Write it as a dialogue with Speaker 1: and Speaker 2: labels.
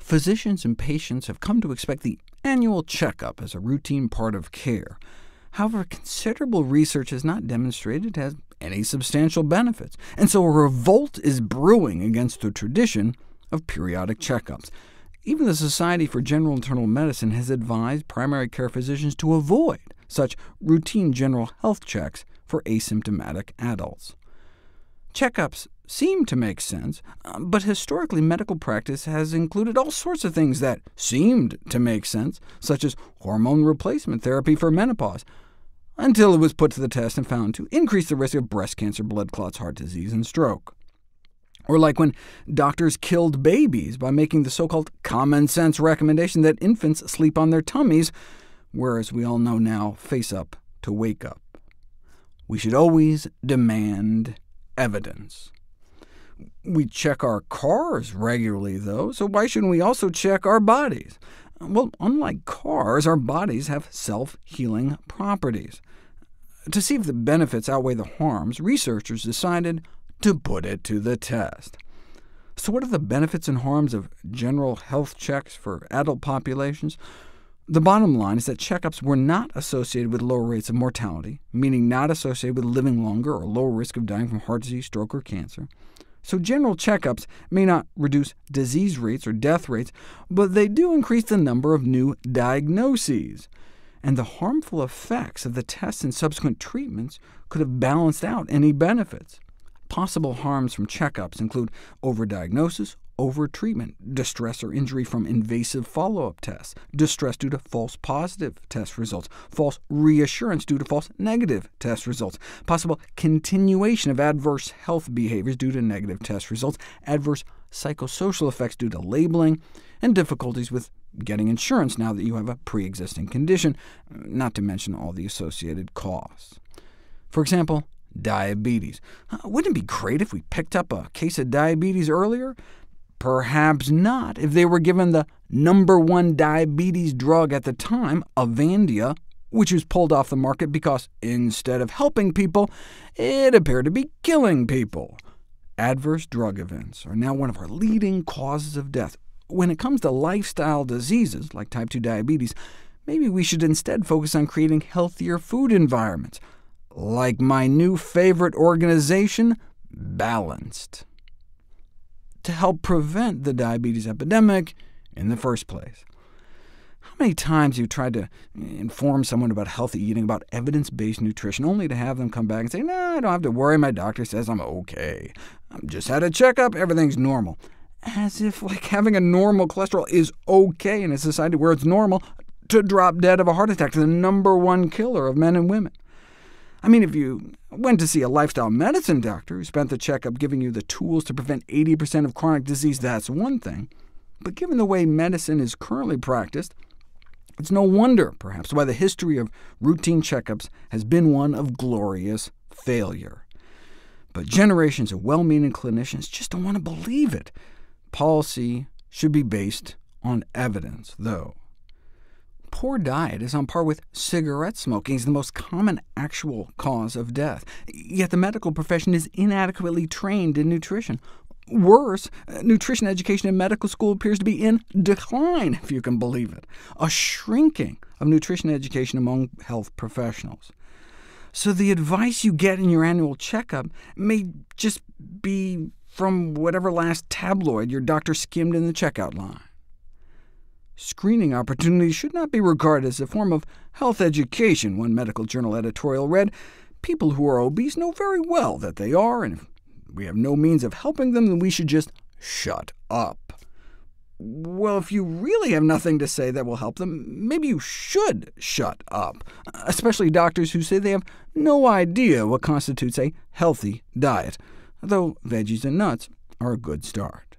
Speaker 1: Physicians and patients have come to expect the annual checkup as a routine part of care. However, considerable research has not demonstrated it has any substantial benefits, and so a revolt is brewing against the tradition of periodic checkups. Even the Society for General Internal Medicine has advised primary care physicians to avoid such routine general health checks for asymptomatic adults. Checkups seem to make sense, but historically medical practice has included all sorts of things that seemed to make sense, such as hormone replacement therapy for menopause, until it was put to the test and found to increase the risk of breast cancer, blood clots, heart disease, and stroke. Or like when doctors killed babies by making the so-called common-sense recommendation that infants sleep on their tummies, whereas we all know now, face up to wake up. We should always demand evidence. We check our cars regularly, though, so why shouldn't we also check our bodies? Well, unlike cars, our bodies have self-healing properties. To see if the benefits outweigh the harms, researchers decided to put it to the test. So what are the benefits and harms of general health checks for adult populations? The bottom line is that checkups were not associated with lower rates of mortality, meaning not associated with living longer or lower risk of dying from heart disease, stroke, or cancer. So general checkups may not reduce disease rates or death rates, but they do increase the number of new diagnoses. And the harmful effects of the tests and subsequent treatments could have balanced out any benefits. Possible harms from checkups include overdiagnosis, overtreatment, distress or injury from invasive follow-up tests, distress due to false positive test results, false reassurance due to false negative test results, possible continuation of adverse health behaviors due to negative test results, adverse psychosocial effects due to labeling, and difficulties with getting insurance now that you have a pre-existing condition, not to mention all the associated costs. For example, diabetes. Wouldn't it be great if we picked up a case of diabetes earlier? Perhaps not, if they were given the #1 diabetes drug at the time, Avandia, which was pulled off the market because, instead of helping people, it appeared to be killing people. Adverse drug events are now one of our leading causes of death. When it comes to lifestyle diseases, like type 2 diabetes, maybe we should instead focus on creating healthier food environments, like my new favorite organization, Balanced, to help prevent the diabetes epidemic in the first place. How many times have you tried to inform someone about healthy eating, about evidence-based nutrition, only to have them come back and say, "No, I don't have to worry, my doctor says I'm OK. I've just had a checkup, everything's normal." As if like having a normal cholesterol is OK in a society where it's normal to drop dead of a heart attack, the #1 killer of men and women. I mean, if you went to see a lifestyle medicine doctor who spent the checkup giving you the tools to prevent 80% of chronic disease, that's one thing. But given the way medicine is currently practiced, it's no wonder, perhaps, why the history of routine checkups has been one of glorious failure. But generations of well-meaning clinicians just don't want to believe it. Policy should be based on evidence, though. Poor diet is on par with cigarette smoking as the most common actual cause of death, yet the medical profession is inadequately trained in nutrition. Worse, nutrition education in medical school appears to be in decline, if you can believe it, a shrinking of nutrition education among health professionals. So the advice you get in your annual checkup may just be from whatever last tabloid your doctor skimmed in the checkout line. Screening opportunities should not be regarded as a form of health education, one medical journal editorial read. People who are obese know very well that they are, and if we have no means of helping them, then we should just shut up. Well, if you really have nothing to say that will help them, maybe you should shut up, especially doctors who say they have no idea what constitutes a healthy diet, though veggies and nuts are a good start.